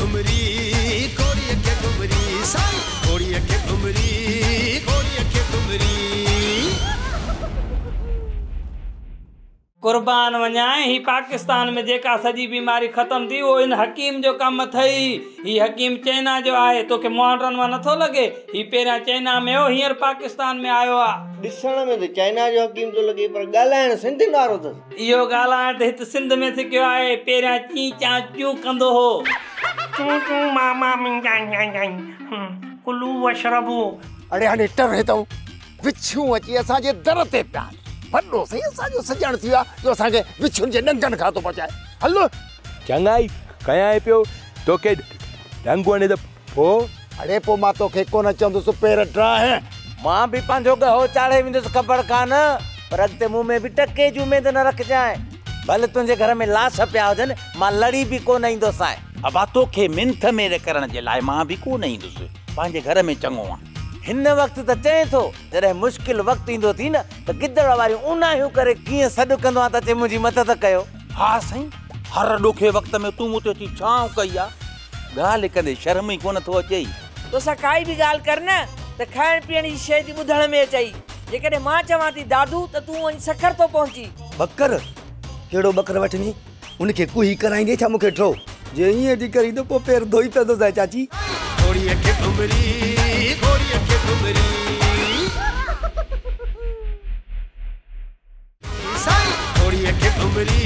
घुमरी घोड़ी के घुमरी साई घोड़ी के घुमरी कुर्बान वञाए ही पाकिस्तान में जेका सजी बीमारी खत्म थी वो इन हकीम जो कम थई ही हकीम चाइना जो आए तो के मॉडर्न में नथो लगे ही पेरा चाइना में हो हियर पाकिस्तान में आयो आ दिसण में तो चाइना जो हकीम तो लगे पर गालायण सिंध वारो तो इयो गालायण हित सिंध में थी क्यों आए पेरा ची चा क्यों कंदो हो चू मामा मिंगाई कुलू वशरबू अरे हाणे टर हेतो विछू अची असा जे दर ते प्या बड़ो सही असा जो सजण थिया जो असा के विछुन जे डंगन खातो पचाए हलो चंगाई कया है पियो तो के डंगवने द पो अरे पो मा तो के कोन चंदो सु पेर ड्रा है मां भी पंजो गहो चाड़े विंदो खबर कान पर अगते मुंह में भी टके जी उम्मीद न रख जाए भले तुझे घर में लाश पिया हुजन मां लड़ी भी को नहीं दो साए अब तो के मिंथ मेरे करण जे लाए मां भी को नहीं दुस पांजे घर में चंगो आ हिन वक्त त चए थो जरे मुश्किल वक्त इंदो थी न त गिदड़ वारी उनाहियो करे किए सड कंदो आ त चे मुजी मदद कयो हां सही हर डोखे वक्त में तू मुते ची छाव कई आ गाल कंदे शर्म ही कोन थो अचे तो सा काई भी गाल करना त खाण पीण जी शय दी बुधण में अचई जेकॾहिं मां चवां थी दादू त तू वञी सखर तो पहुंची बकर केड़ो बकर वठनी उनके कुही कराइंदे छा मुके ठो जे इए दी करी तो पो पैर धोई पे तो जाए चाची घोड़ी के घुमरी घोड़ी के घुमरी साई घोड़ी के घुमरी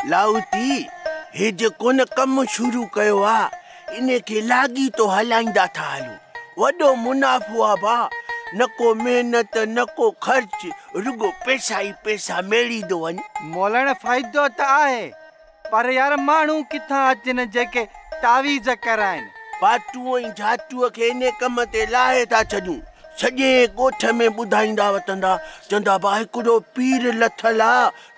लाउती हे जे कोन कम शुरू कयो आ इने के लागी तो हलाइंदा था हलू वडो मुनाफो आ बा नको मेहनत नको खर्च रुगो पैसा ही पैसा मेली दो वन मोलण फायदो त आहे पर यार मानू किथा अचन जेके तावीज कराइन पाटू ई जाटू के ने कम ते लाए ता छडू सजे गोठ में बुधाइंदा वतंदा चंदा बा हिकड़ो पीर लथला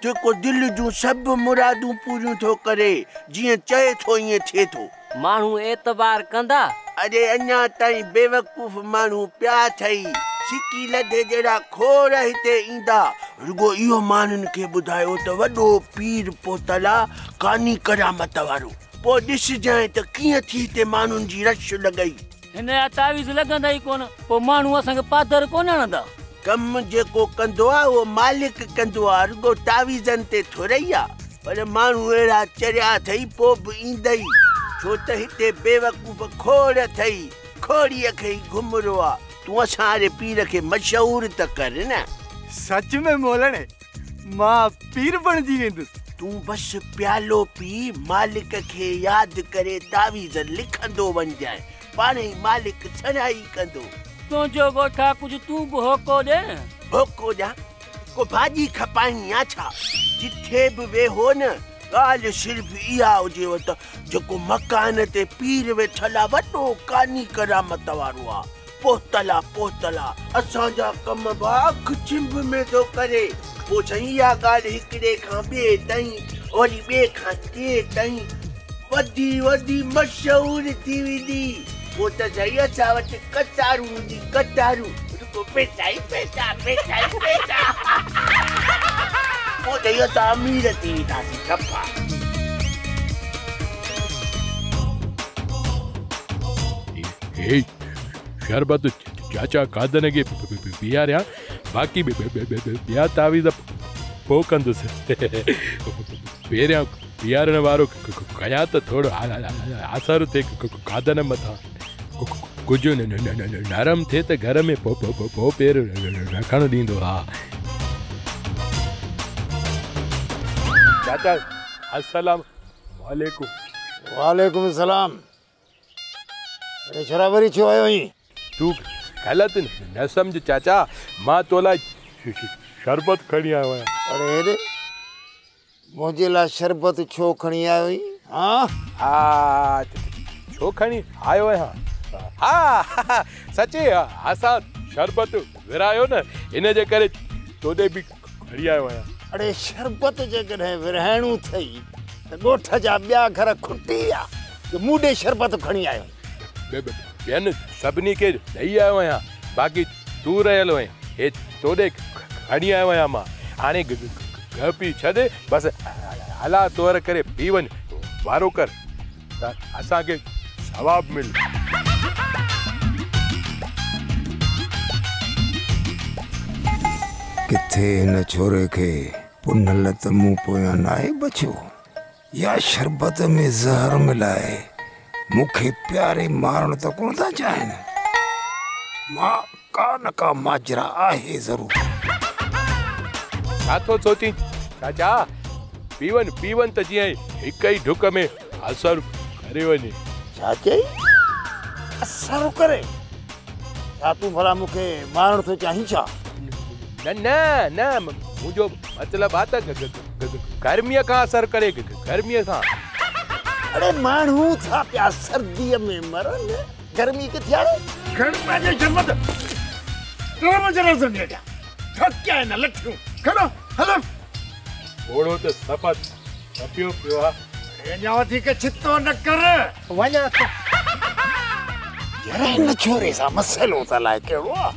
जेको दिल जू सब मुरादू पूरी थो करे जिए चाहे थो ये थे थो मानू एतबार कंदा अरे अन्या ताई बेवकूफ मानू प्या थई सिकी लदे जड़ा खोर हिते इंदा रुगो इयो मानन के बुधायो त वडो पीर पोतला कानी करामत वारो पो दिस जाए त किए थी ते मानुन जी रश लगई हिन तावीज लगंदा ही कोन पो मानू असन पादर कोन नंदा कम जेको कंदो आ वो मालिक कंदो आ रुगो तावीजन ते थोरैया पर मानू एड़ा चरिया थई पो इंदई छो त हिते बेवकूफ खोर थई खोड़ी खे घुमरो आ तू असारे पीर के मशहूर त कर न सच में मोलणे मां पीर बन जी वेंदुस तू बस प्यालो पी मालिक के याद करे तावीज लिखंदो बन जाए पाने मालिक छड़ाई कंदो तो जो गोठा कुछ तू होको दे होको जा को भाजी खपाई आछा जिथे भी वे हो न गाल सिर्फ इया हुजे त जको मकान ते पीर वेठला वडो कानी करामत वारो आ पोतला असा जा कम बाख चिंब में तो करे वो सैया गाल हिकड़े खां बे तई और बे खां ते तई वदी मशहूर थी विदी वो त सैया चावट कटारू रुको पैसा वो दयो त अमीर थी तासी कपा ए शरबत चाचा कादन के पिया रहा बाकी बिया तावीज पोकंदुस पेरिया पियारण वारो कया तो थोड़ो असर थे कादन मथा कुछ नरम थे तो घर में पो पेर रखण दींदो हा चाचा अस्सलाम वालेकुम सलाम अरे शराबरी छो आयो ही तू गलत न समझ चाचा मां तोला शरबत खणी आयो है अरे रे मुझे ला शरबत छो खणी आयो ही हां आ छो खणी आयो है हां सच्ची असा शरबत विरायो न इन जे करे तोदे भी खणी आयो है अरे शरबत जे कने विरहणू थई त गोठ जा ब्या घर खुटिया जो मुडे शरबत खणी आयो बेन सबनी के दई आयो है बाकी तू रहलो है ए तोदे खणी आयो है मां हाने ग पी छॾे बसि हला तोर करे पी वञ वारो कर त असांखे सवाब मिल। किथे हिन छोरे खे पुनल त मूं पोयां नाहे बचियो या शरबत में ज़हर मिलाए मूंखे प्यारे मारण त कोन था चाहिनि। मां का माजरा आहे ज़रूर। छा थो सोची चाचा पीवन त जीअं हिक ई ढुक में असर करे वञे। छा चई असर करे? छा तूं भला मूंखे मारण थो चाहीं छा? न मुंहिंजो मतिलबु आहे त गर्मीअ खां असर करे गर्मीअ सां। अरे माण्हू था पिया सर्दीअ में मरनि गर्मी किथे आहे? खण पंहिंजे जमत मजरा समझे जा थकिया आहिनि लठियूं खणो हलो। ओड़ो त सफ़त पियो पियो आहे। अञा वधीक छितो न कर वञा त यार हिन छोरे सां मसइलो त अलाए कहिड़ो आहे।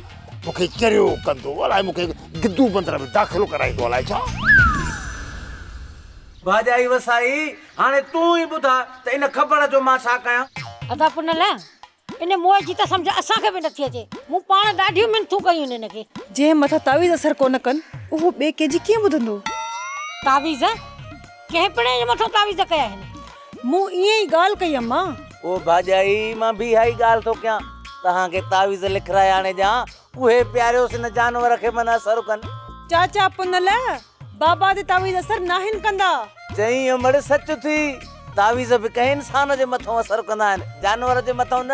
मूंखे चरियो कंदो अलाए मूंखे गिद्दू बंदर में दाख़िलो कराईंदो अलाए छा। भाॼाई वसाई हाणे तूं ई ॿुधा त इन ख़बर जो मां छा कयां। अदा पुनल इन मोह जी त सम्झ असांखे बि नथी अचे। मूं पाण ॾाढियूं मिनथूं कयूं हिन खे। जंहिं मथां तावीज़ असर कोन कनि उहो ॿिए कंहिंजी कीअं ॿुधंदो? तावीज़ कंहिं पिणे जे मथां तावीज़ कया आहिनि? मूं ईअं ई ॻाल्हि कई अम्मा। ओ भाॼाई मां बि इहा ई ॻाल्हि थो कयां तव्हांखे तावीज़ लिखराए आणे ॾियां उहे प्यारियोसि हिन जानवर खे मन असर कनि। चाचा पुनल बाबा ते तावीज़ असर नाहिन कंदा। चई अमड़ सच थी तावीज़ बि कंहिं इंसान जे मथां असर कंदा आहिनि जानवर जे मथां न।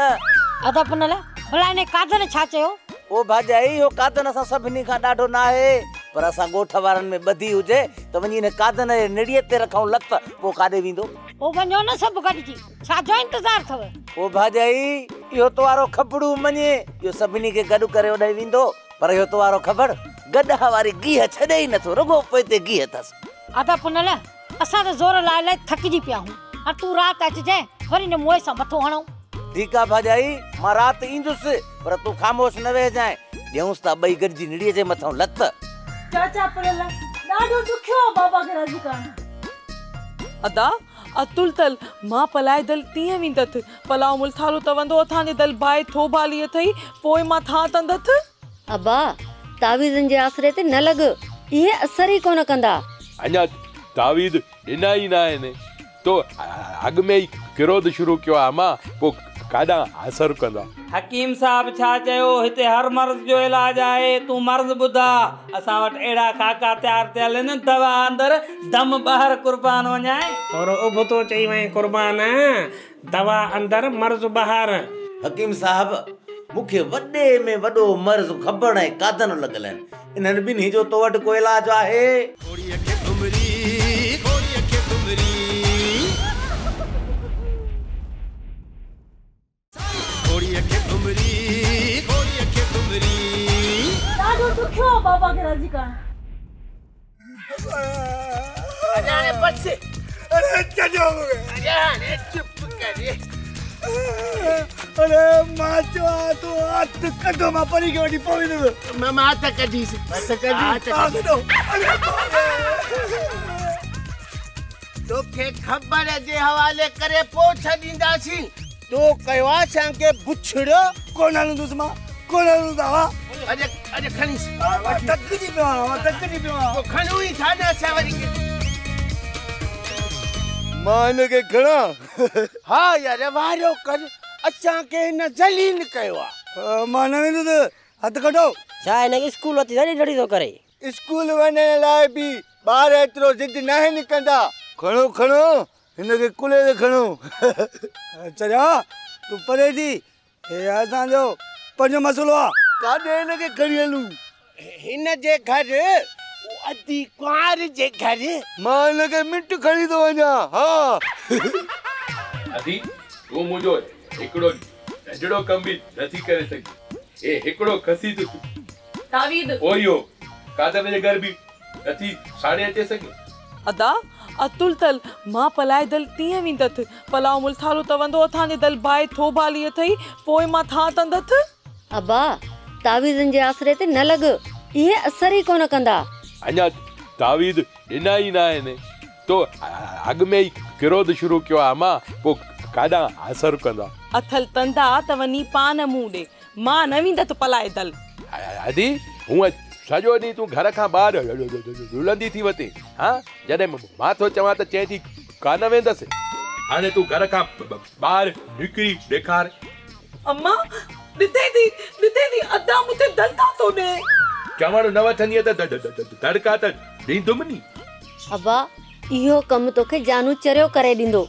अदा पुनल भला इन कादन छा चयो? ओ भाॼाई इहो कादन असां सभिनी खां ॾाढो न आहे पर असां ॻोठ वारनि में ॿधी हुजे त वञी हिन कादन जे निड़ीअ ते रखूं लत पोइ काॾे वेंदो? ओ वञो न सभु गॾिजी छा जो इंतज़ार अथव? ओ भाॼाई इहो तवारो खपड़ू मञे इहो सभिनी खे गॾु करे ओॾे वेंदो पर इहो तवारो ख़बर गॾह वारी गीह छॾे ई नथो रुगो पोइ ते गीह अथसि। अदा पुनल असां त ज़ोर लाइ थकिजी पिया हूं। हाणे तूं राति अचिजांइ वरी हिन मोह सां मथो हणूं। ठीकु आहे भाॼाई मां राति ईंदुसि पर तूं ख़ामोश न वेहजांइ ॾियूंसि था ॿई गॾिजी निड़ीअ जे मथां लत। चाचा पुनल ॾाढो ॾुखियो आहे बाबा खे राज़ी करणु। अदा अतुल तल मां पलाए दल तीअं वेंदथि पलाउ मुल थालो तवंदो थाने दल बाए थो बाली अथई पोइ मां था तंदथ। अबा तावीज़न जे आसरे ते न लॻ इहे असर ई कोन कंदा। अञा तावीज़ ॾिना ई न आहिनि तो अॻ में ई किरोध शुरू कयो आहे मां पोइ काॾा असर कंदा। हकीम साहब छा चयो हिते हर मर्ज़ जो इलाज आहे तूं मर्ज़ ॿुधा। असां वटि अहिड़ा खाका तयारु थियल आहिनि दवा अंदरि दम ॿाहिरि कुर्बान वञाए। और उबतो चई वई कुर्बान दवा अंदरि मर्ज़ ॿाहिरि। हकीम साहब मूंखे वॾे में वॾो मर्ज़ खबड़ ऐं कादन लॻल आहिनि इन्हनि ॿिन्ही जो तो वटि को इलाज आहे? ॾाढो ॾुखियो आहे बाबा खे राज़ी करणु। अरे बस अरे चलो अरे चुप करे। अरे मां चवा तो हथ कढो मां परी के वठी पवंदो। मां हथ कढीस तोखे ख़बर जे हवाले करे पोइ छॾींदासीं। तो कयो आहे असांखे बुछड़ो कोन हलंदुसि मां कोन हलंदा। अरे अरे खणीस तकड़ी पियो आहे खणूं ई था न असां वरी मां हिनखे खणा। हा यार वारो कर असांखे हिन ज़लील कयो आहे। मां न वेंदुसि हथ कढो। छा हिनखे स्कूल वठी ॾाढी ॾाढी थो करे। स्कूल वञण लाइ बि ॿार एतिरो ज़िद नाहे निकंदा। खणो खणो हिनखे कुले ते खणो। चरिया तूं परे थी हे असांजो पंहिंजो मसइलो आहे। काॾे हिनखे खणी हलूं? हिन जे घर अदी कुंवार जे घर मां हिनखे मिंट खणी थो वञा। हा अदी तूं मुंहिंजो हिकिड़ो नंढड़ो कम बि नथी करे सघी। ए हिकिड़ो खसी तो तावीद ओयो कादर जे घर बि नथी साड़े अचे सघे। अदा अतुल तल मां पलाए दल तीअं वेंदथि पलाउ मुल थालो तवंदो थाने दल बाए थो बाली अथई पोइ मां था तंदथ। अबा तावीज़न जे आसरे ते न लॻ इहे असर ई कोन कंदा। अञा तावीज़ ॾिना ई न आहिनि तो अॻ में ई किरोध शुरू कयो आहे मां पोइ काॾां असरु कंदा अथल तंदा त वञी पान मूं ॾे मां न वेंदसि पलाए दल अदी हूअं सॼो ॾींहुं तूं घर खां ॿाहिरि रुलंदी थी वती हा जॾहिं मां थो चवां त चए थी कान वेंदसि हाणे तूं घर खां ॿाहिरि निकिरी ॾेखार अम्मा ॾिठे थी अदा मूंखे दल था थो ॾे चवण न वठंदीअ त दड़का त ॾींदुमि नी अबा इहो कमु तोखे जानू चरियो करे ॾींदो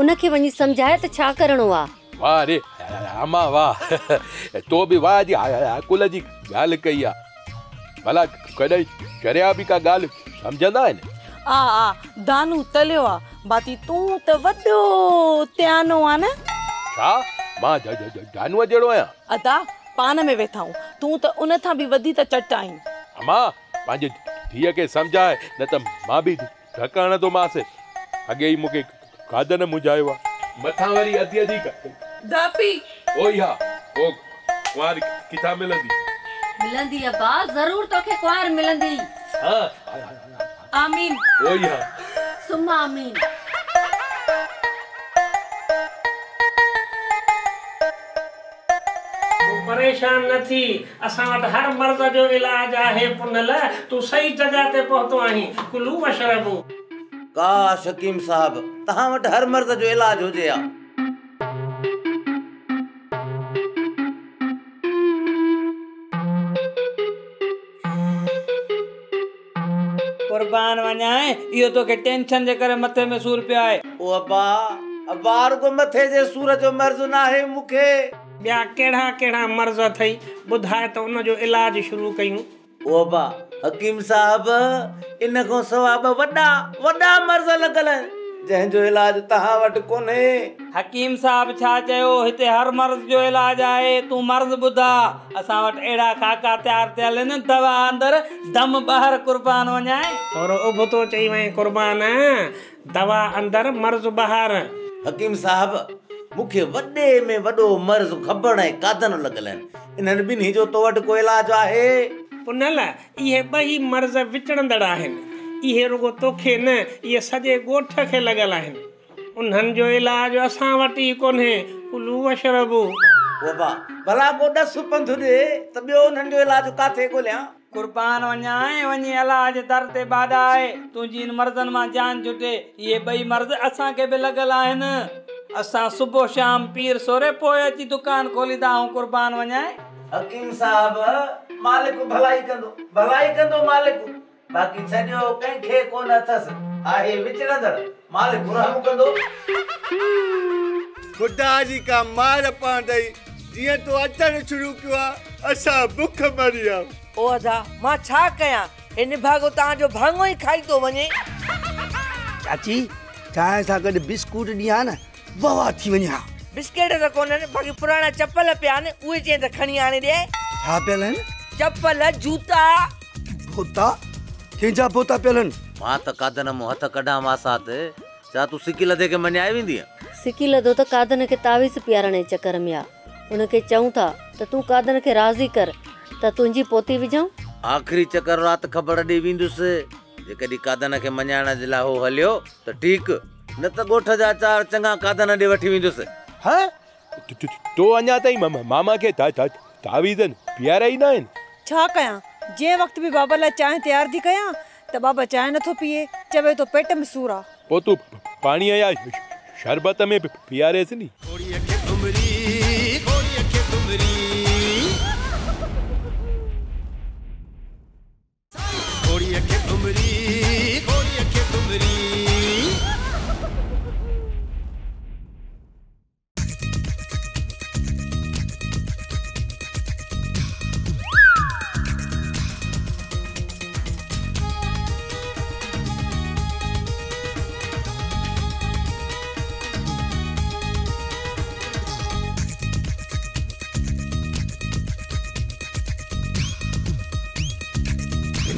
उनखे वञी सम्झाए त छा करणो आहे वाह रे अम्मा वाह तो बि वाह जी अकुल जी ॻाल्हि कई आहे भला कॾहिं चरिया बि का ॻाल्हि सम्झंदा आहिनि आ दानू तलियो आहे बाक़ी तूं त वॾो त्यानो आहे न छा मां दानूअ जहिड़ो आहियां अदा पान में वेठा आहियूं तूं त उन खां बि वधी त चट आहीं अम्मा पंहिंजे धीअ खे सम्झाए न त मां बि धक हणंदोमांसि अॻे ई मूंखे कादन मुझायो आहे मथां वरी अधी अधी दापी ओ या ओ कुंवार किथां मिलंदी अबा ज़रूर तोखे कुंवार मिलंदी हां आमीन ओ या सुम्मा आमीन परेशान न थी असां वटि हर मर्ज़ जो इलाज आहे पुनल तूं सही जगह ते पहुतो आहीं कुलू वशरबू काश हकीम साहब तहां वटि हर मर्ज़ जो इलाज हुजे आ कुर्बान वञाए इहो तोखे टेंशन जे करे मथे में सूर पियो आहे ओ अब्बा रुगो मथे जे सूर जो मर्ज़ न आहे मूंखे ॿिया कहिड़ा कहिड़ा मर्ज़ अथई ॿुधाए त उन जो इलाज शुरू कयूं ओ अब्बा हकीम साहब इन खां सवाइ वॾा मर्ज़ लॻल आहिनि जंहिंजो इलाज तहां वटि कोन्हे हकीम साहब छा चयो हिते हर मर्ज़ जो इलाज आहे तूं मर्ज़ ॿुधा असां वटि अहिड़ा खाका तयारु थियल आहिनि दवा अंदरि दम ॿाहिरि कुर्बान वञाए थोरो उबतो चई वई कुर्बान दवा अंदरि मर्ज़ ॿाहिरि हकीम साहब मूंखे वॾे में वॾो मर्ज़ खबड़ ऐं कादन लॻल आहिनि इन्हनि ॿिन्ही जो तो वटि को इलाज आहे पुनल इहे ॿई मर्ज़ विचड़ंदड़ आहिनि इहे रुगो तोखे न इहे सॼे ॻोठ खे लॻल आहिनि उन्हनि जो इलाज असां वटि ई कोन्हे कुलू वशरबू भला को 10 पंथ ॾे त ॿियो उन्हनि जो इलाज काथे ॻोल्हियां कुर्बान वञाए वञी इलाज दर ते बाॾाए तुंहिंजी इन मर्ज़नि मां जान छुटे इहे ॿई मर्ज़ असांखे बि लॻल आहिनि असां सुबुह शाम पीर सोरे पोइ अची दुकान खोलींदा आहियूं कुर्बान वञाए हकीम साहब मालिक भलाई कंदो मालिक बाक़ी सॼो कंहिंखे कोन अथसि आहे विचड़ंदड़ मालिक रहम कंदो खुदा जी का मार पांडई जीअं तो अचण शुरू कयो आहे असां बुख मरी विया ओ अदा मां छा कयां इन भागो तव्हांजो भाङो ई खाई थो वञे चाची चांहि सां गॾु बिस्कुट ॾियां न वाह थी वञे हा बिस्किट त कोन्हनि बाक़ी पुराणा चप्पल पिया आहिनि उहे चई त खणी आणे ॾे छा पियल आहिनि चप्पल जूता पोता कंहिंजा पोता पियल आहिनि मां त कादन मूं हथ कढां मासात छा तूं सिकी लधे खे मञाए वेंदी सिकी लधो त कादन खे तावीज़ पियारण जे चकर में आहे उनखे चऊं था त तूं कादन खे राज़ी कर त तुंहिंजी पोती विझूं आख़िरी चकर राति ख़बर ॾेई वेंदुसि जेकॾहिं कादन खे मञाइण जे लाइ हो हलियो त ठीकु न त ॻोठ जा 4 चङा कादन ॾे वठी वेंदुसि हाँ तो अञा ताईं मामा खे तावीज़न पियारा ई न आहिनि छा कयां जंहिं वक़्तु बि बाबा लाइ चांहि तयारु थी कयां त बाबा चांहि नथो पीए चवे तो पेट में सूर आहे पोइ तूं पाणीअ या शरबत में पीआरेसि नी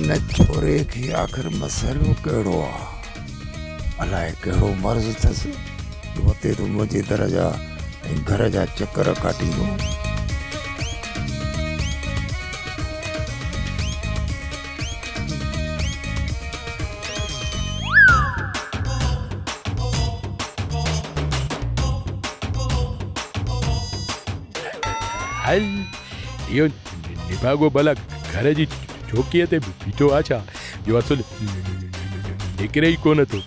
इन छोरे खे आख़िर मसइलो कहिड़ो आहे अलाए कहिड़ो मर्ज़ अथसि हुते तूं मुंहिंजे दर जा ऐं घर जा चकर काटींदो हल इहो निभागो भला घर जी चौकीअ ते बीठो आहे छा जो असुल निकिरे ई कोन थो।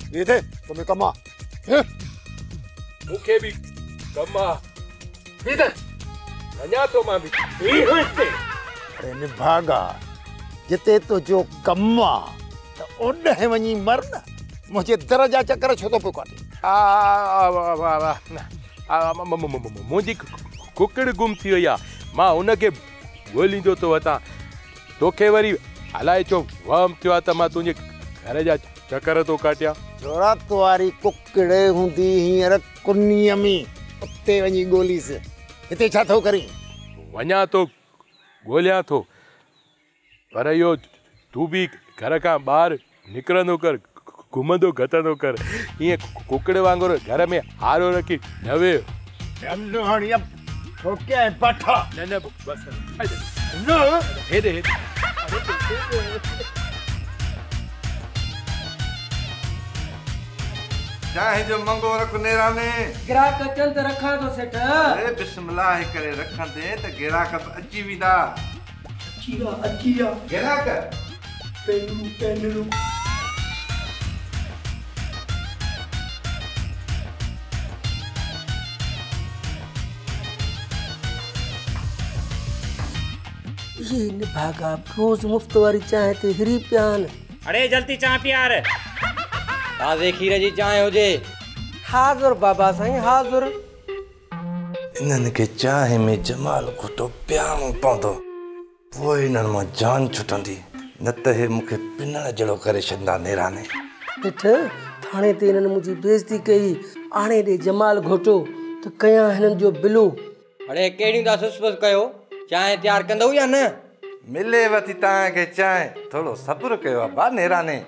ये थे तुम्हें कमा मुखे भी कमा अञा तो मां भी अरे निभागा जिते तो जो कमा तो ओॾे वञी मर न मुझे दरजा चक्कर छो तो पियो मुंहिंजी कुकड़ गुम थी वई आहे मां उनखे ॻोल्हींदो थो वठां तोखे वरी हलाए चो वहम थियो आहे त मां तुंहिंजे घर जा चक्कर तो काटिया जोड़ा तुम्हारी कुकड़े हुंदी हींअर कुन्नीअ में उते वञी ॻोल्हीस हिते छा थो करी वञा तो ॻोल्हियां थो पर इहो तूं बि घर खां ॿाहिरि निकिरंदो कर घुमंदो गतंदो कर ईअं कुकड़ वांगुरु घर में हारो रखी न वेह हाणे ठोकिया पाठा न बस न हेॾे चाहे जो मंगो रख नेराने ग्राहक अचन त रखा तो सेठ अरे बिस्मिल्लाह करे रखन दे त ग्राहक अची विदा अची विया ग्राहक पेनू ये निभागा रोज मुफ्त वाली चाय ते हिरी प्यान। अरे जल्दी चाय पियार ताज़े खीर जी चाय हुजे। हाज़ुर बाबा साईं हाज़ुर। इन्हनि खे चाय में जमाल घुटो पियारणो पवंदो पोइ इन्हनि मां जान छुटंदी न त हे मूंखे पिनण जहिड़ो करे छॾंदा नेराने। ॾिठ थाणे ते इन्हनि मुंहिंजी बेइज़ती कई आणे ॾे जमाल घोटो त कयां हिननि जो बिलू। अड़े कहिड़ियूं था सुसुस कयो चाय तैयार कंदो या न मिले वती तव्हांखे चाय थोरो सब्र कयो आहे बा नेराने।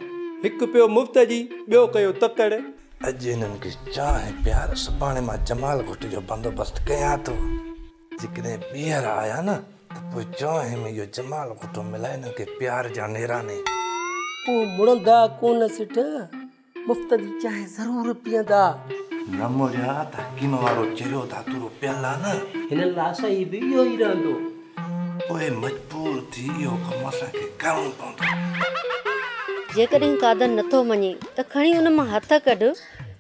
हिकु पियो मुफ़्त जी ॿियो कयो तकड़। अॼु हिननि खे चांहि प्यार सुभाणे मां जमाल घोट जो बंदोबस्तु कयां थो जेकॾहिं ॿीहर आया न त पोइ चांहि में इहो जमाल घोटो मिलाए हिननि खे प्यार जा नेराने। पोइ मुड़ंदा कोन सिठ मुफ़्त जी चांहि ज़रूरु पीअंदा। न मुड़िया त हकीम वारो चरियो था तुरो पियल आहे न हिन लाइ सही बि इहो ई रहंदो पोइ मजबूर थी इहो कमु असांखे करणो पवंदो। जेकॾहिं कादन नथो मञे त खणी उन मां हथ कढ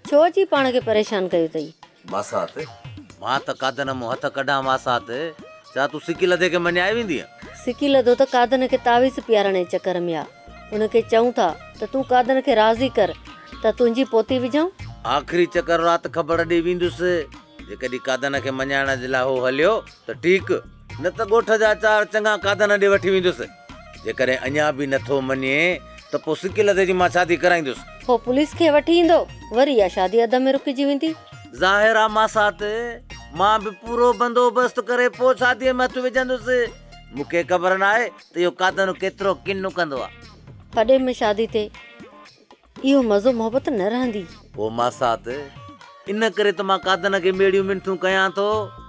छो अची पाण खे परेशान कयो अथई। मासात मां त कादन मां हथ कढां मासात छा तूं सिकी लधे खे मञाए वेंदी सिकी लधो त कादन खे तावीज़ पियारण जे चकर में आहे उनखे चऊं था त तूं कादन खे राज़ी कर त तुंहिंजी पोती विझां। आख़िरी चकर राति ख़बर ॾेई वेंदुसि जेकॾहिं कादन खे मञाइण जे लाइ हो हलियो त ठीकु न त ॻोठ जा चार चङा कादन ॾे वठी वेंदुसि जेकॾहिं अञा बि नथो मञे त पोइ सिकी लधे जी मां शादी कराईंदुसि। हो पुलिस खे वठी ईंदो वरी इहा शादी अध में रुकिजी वेंदी। ज़ाहिर आहे मासात मां बि पूरो बंदोबस्तु करे पोइ शादीअ में हथु विझंदुसि मूंखे ख़बर न आहे त इहो कादन केतिरो किन कंदो आहे। पॾे में शादी ते इहो मज़ो मोहबत न रहंदी। पोइ मासात इन करे त मां कादन खे मेड़ियूं मिनथूं कयां थो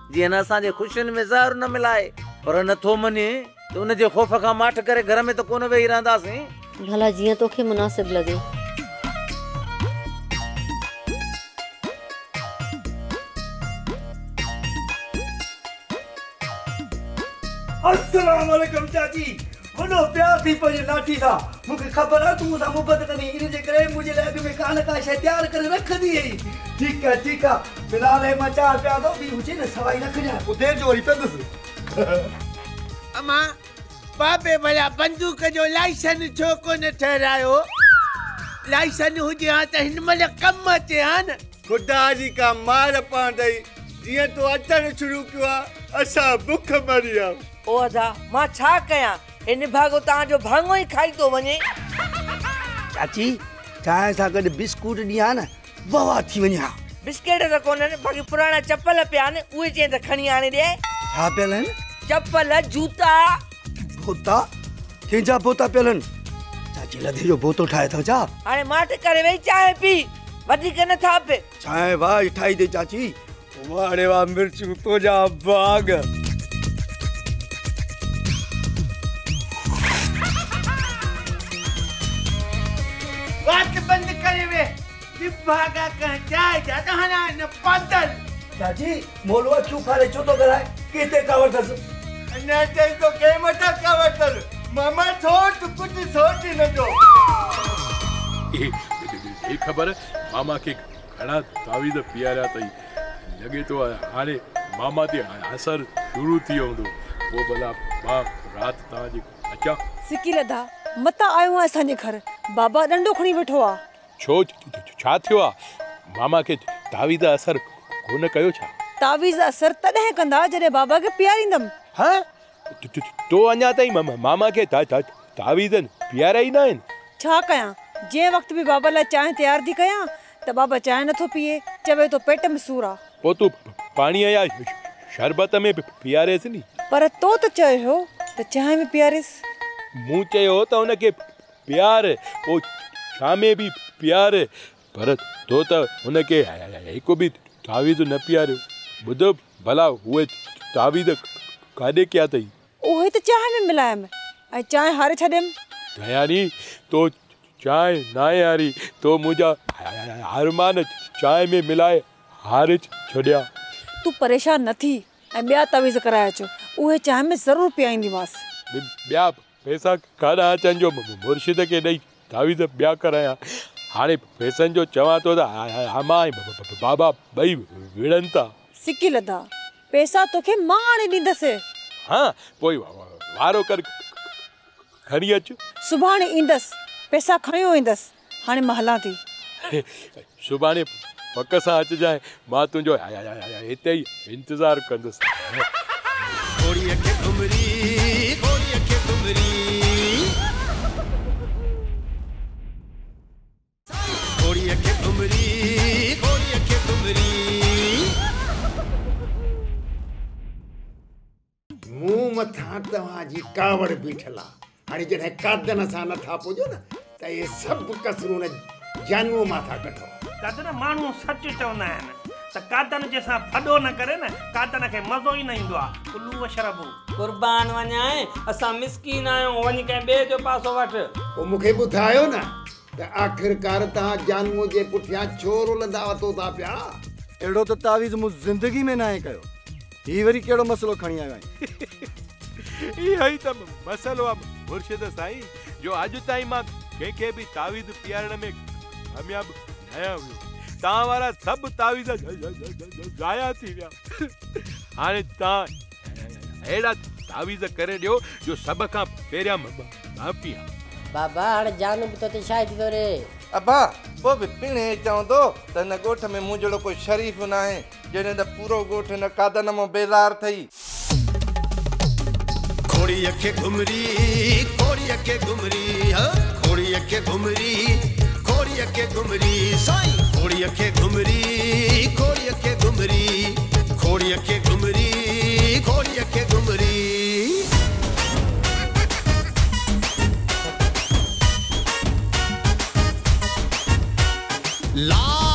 जीअं न असांजे ख़ुशियुनि में ज़हर न मिलाए पर नथो मञे त उनजे ख़ौफ़ खां माठ करे घर में त कोन वेही रहंदासीं। भला जीअं तोखे मुनासिब लॻे। अस्सलाम वालेकुम चाची वॾो प्यार थी पई लाठी सां मूंखे ख़बर आहे तूं सां मुहबत कंदी इन जे करे मुंहिंजे लाइ अॻ में का न का शइ तयारु करे रखंदी हुई। ठीकु आहे फ़िलहाल मां चार पिया थो ॿी हुजे न सवाई न खॼां पोइ देरि जो वरी पेंदुसि। अमा बाबे भला बंदूक जो लाइसेंस छो कोन ठहरायो लाइसेंस हुजे हा त हिन महिल कमु अचे हा न। ख़ुदा जी का मार पवंदई जीअं तो अचणु शुरू कयो आहे असां बुख मरी विया। ओ अदा मां छा कयां इन भागो तव्हांजो भाङो ई खाई थो वञे। चाची चांहि सां गॾु बिस्कुट ॾियां न वाह थी वञे। हा बिस्किट त कोन्हनि, बाक़ी पुराणा चप्पल पिया आहिनि, उहे चई त खणी आणे ॾे। छा पियल आहिनि? चप्पल, जूता। बोता? कंहिंजा बोता पियल आहिनि? चाची लधे जो बोतो ठाहे थो छा? हाणे माठ करे वेही चांहि पी, वधीक न थाप। चांहि वाह ठाही दे चाची। वाड़े वाह मिर्चूं तुंहिंजा बाग। बात बंद करे वे दिभागा कह जाए जाता हना न पातल। चाची मोलवा क्यों खाले चोतो कराए केते कावत हस न ते तो के मता कावत मामा छोट कुछ सोच न दो। ये खबर मामा के घड़ा तावीज़ पियारा तई लगे तो हाने मामा ते असर शुरू थी होंदो। वो भला मां रात ता जी अच्छा सिकी लधा मता आयो आहे असांजे घर। बाबा डंडो खणी वेठो आ। छो छा थियो आ? मामा के तावीज़ असर कोन कयो छा? तावीज़ असर तॾहिं कंदा जॾहिं बाबा खे पीआरींदमि। हाँ तो अञा ताईं मामा के तावीज़ पीआरा ई न आहिनि। छा कयां? जंहिं वक़्तु बि बाबा लाइ चांहि तयारु थी कयां त बाबा चांहि नथो पीए, चवे तो पेट में सूर आ। पोइ तूं पाणीअ या शरबत में पीआरेसि नी। पर तो त चयो हो त चांहि में पीआरेसि। मूं चयो त हुनखे प्यार पोइ शामे बि प्यार, पर तो त हुनखे हिकु बि तावीज़ न पीआरियो। ॿुधो भला उहे तावीज़ काॾे कया अथई? उहे त चांहि में मिलायमि ऐं चांहि हारे छॾियमि। दयानी तो चांहि न हारी तो मुंहिंजा अरमान चांहि में मिलाए हारे छॾिया। तूं परेशान न थी ऐं ॿिया तावीज़ कराए अचो, उहे चांहि में ज़रूरु पीआईंदीमांसि। ॿिया पैसा काॾा अचनि जो मुर्शिद खे ॾेई तावीज़ ॿिया करायां? हाणे पैसनि जो चवां थो त अमा ऐं बाबा ॿई विढ़नि था। सिकी लधा पैसा तोखे मां आणे ॾींदसि। हाँ पोइ वारो कर खणी अच। सुभाणे ईंदसि, पैसा खयो ईंदसि। हाणे मां हलां थी। सुभाणे पक सां अचिजांइ, मां तुंहिंजो हिते ई इंतज़ारु कंदुसि। घोड़ीअ खे घुमरी घोड़ीअ खे घुमरी घोड़ीअ खे घुमरी घोड़ीअ खे घुमरी। मुंह मथां तव्हांजी कावड़ बीठल आहे। हाणे जॾहिं कादन सां नथा पुॼो न त इहे सभु कसरूं न जानूअ माथा कढो। दादा माण्हू सच चवंदा आहिनि त कादन जंहिंसां फॾो न करे न कादन खे मज़ो ई न ईंदो आहे। कुल्लू शरबू कुर्बान वञाए, असां मिसकीन आहियूं, वञी कंहिं ॿिए जो पासो वठि। पोइ मूंखे ॿुधायो न त आख़िरकार तव्हां जानूअ जे पुठियां छो रुलंदा वतो था पिया? अहिड़ो त तावीज़ मूं ज़िंदगी में न आहे कयो। ही वरी कहिड़ो मसलो खणी आयो आहीं? इहो ई त मसलो आहे मुर्शिद साईं, जो अॼु ताईं मां कंहिंखे बि तावीज़ पीआरण में कामयाब न आहियां। तव्हां वारा सभु तावीज़ ज़ाया थी विया। हाणे तव्हां अहिड़ा तावीज़ करे ॾियो जो सभ खां पहिरियां मां पीआं। बाबा हाणे जानू बि तोते शादी थो रे। अबा पोइ बि पिणे चवंदो त हिन ॻोठ में मूं जहिड़ो कोई शरीफ़ न आहे जॾहिं त पूरो ॻोठ हिन कादन मां बेज़ार थई। घोड़ीअ खे घुमरी घोड़ीअ खे घुमरी घोड़ीअ खे घुमरी घोड़ीअ खे घुमरी साईं घोड़ीअ खे घुमरी घोड़ीअ खे घुमरी घोड़ीअ खे घुमरी घोड़ीअ खे घुमरी। ला